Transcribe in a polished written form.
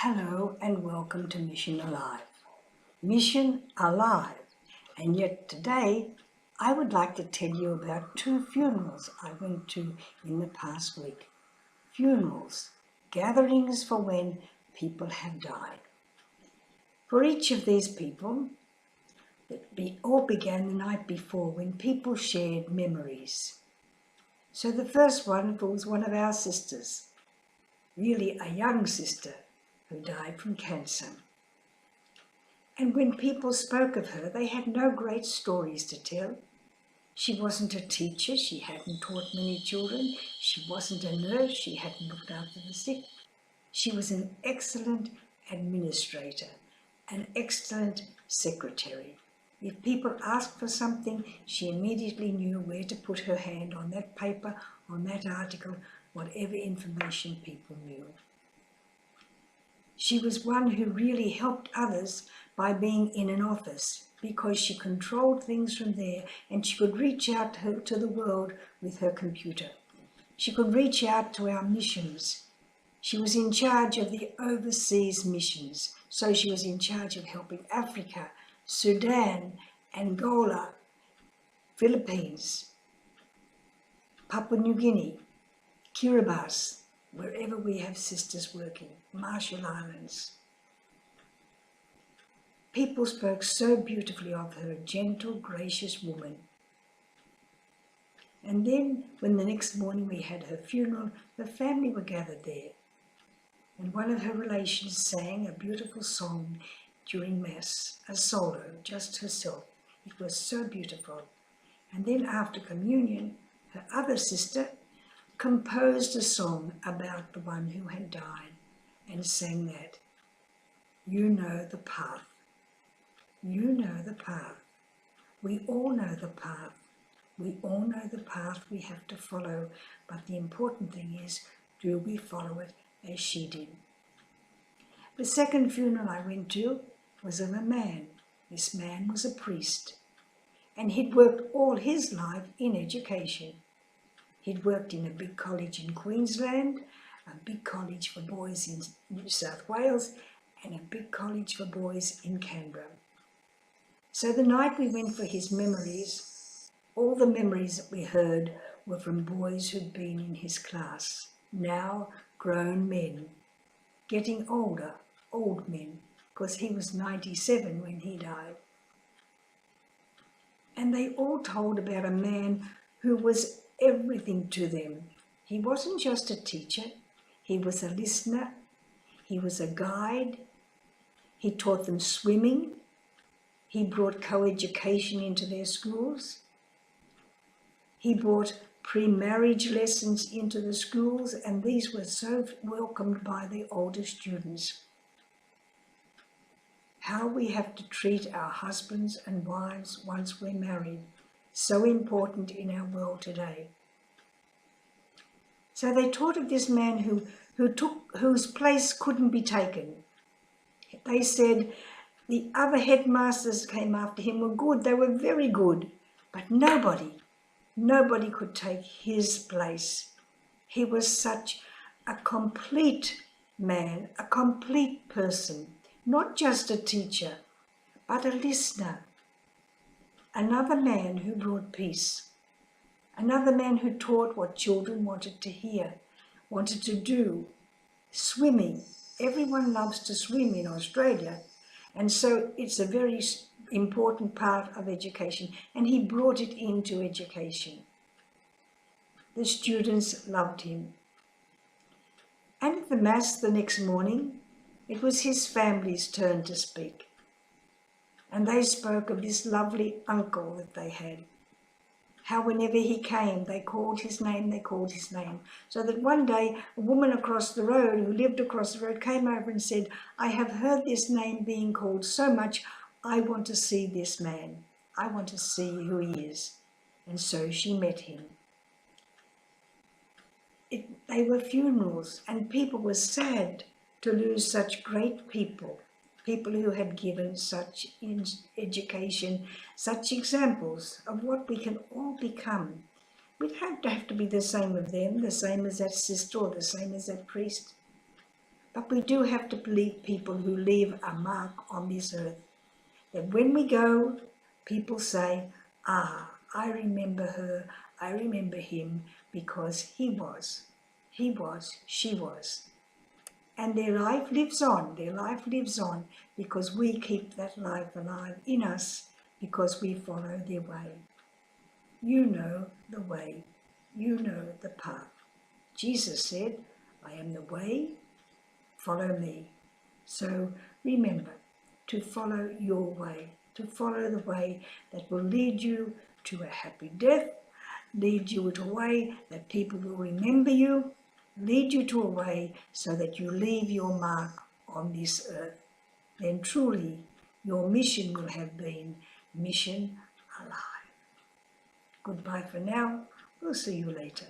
Hello and welcome to Mission Alive. Mission Alive. And yet today I would like to tell you about two funerals I went to in the past week. Funerals, gatherings for when people have died. For each of these people, all began the night before when people shared memories. So the first one was one of our sisters, really a young sister, who died from cancer. And when people spoke of her, they had no great stories to tell. She wasn't a teacher, she hadn't taught many children, she wasn't a nurse, she hadn't looked after the sick. She was an excellent administrator, an excellent secretary. If people asked for something, she immediately knew where to put her hand on that paper, on that article, whatever information people knew. She was one who really helped others by being in an office because she controlled things from there and she could reach out to the world with her computer. She could reach out to our missions. She was in charge of the overseas missions, so she was in charge of helping Africa, Sudan, Angola, Philippines, Papua New Guinea, Kiribati, wherever we have sisters working, Marshall Islands. People spoke so beautifully of her, a gentle, gracious woman. And then, when the next morning we had her funeral, the family were gathered there. And one of her relations sang a beautiful song during Mass, a solo, just herself. It was so beautiful. And then after communion, her other sister composed a song about the one who had died and sang that. You know the path. You know the path. We all know the path. We all know the path we have to follow, but the important thing is, do we follow it as she did? The second funeral I went to was of a man. This man was a priest, and he'd worked all his life in education. He'd worked in a big college in Queensland, a big college for boys in New South Wales, and a big college for boys in Canberra. So the night we went for his memories, all the memories that we heard were from boys who'd been in his class, now grown men, getting older, old men, because he was 97 when he died. And they all told about a man who was everything to them. He wasn't just a teacher, he was a listener, he was a guide, he taught them swimming, he brought co-education into their schools, he brought pre-marriage lessons into the schools, and these were so welcomed by the older students. How we have to treat our husbands and wives once we're married, so important in our world today. So they taught of this man whose place couldn't be taken. They said the other headmasters came after him were good, they were very good, but nobody could take his place. He was such a complete man, a complete person, not just a teacher, but a listener. Another man who brought peace. Another man who taught what children wanted to hear, wanted to do. Swimming. Everyone loves to swim in Australia, and so it's a very important part of education, and he brought it into education. The students loved him. And at the Mass the next morning, it was his family's turn to speak. And they spoke of this lovely uncle that they had. How whenever he came, they called his name. So that one day, a woman across the road, who lived across the road, came over and said, I have heard this name being called so much, I want to see this man. I want to see who he is. And so she met him. They were funerals, and people were sad to lose such great people. People who had given such education, such examples of what we can all become. We don't have to be the same as them, the same as that sister or the same as that priest. But we do have to believe people who leave a mark on this earth. That when we go, people say, I remember her, I remember him, because he was, she was. And their life lives on, because we keep that life alive in us, because we follow their way. You know the way, you know the path. Jesus said, I am the way, follow me. So remember to follow your way, to follow the way that will lead you to a happy death, lead you to a way that people will remember you, lead you to a way so that you leave your mark on this earth. Then truly your mission will have been mission alive. Goodbye for now. We'll see you later.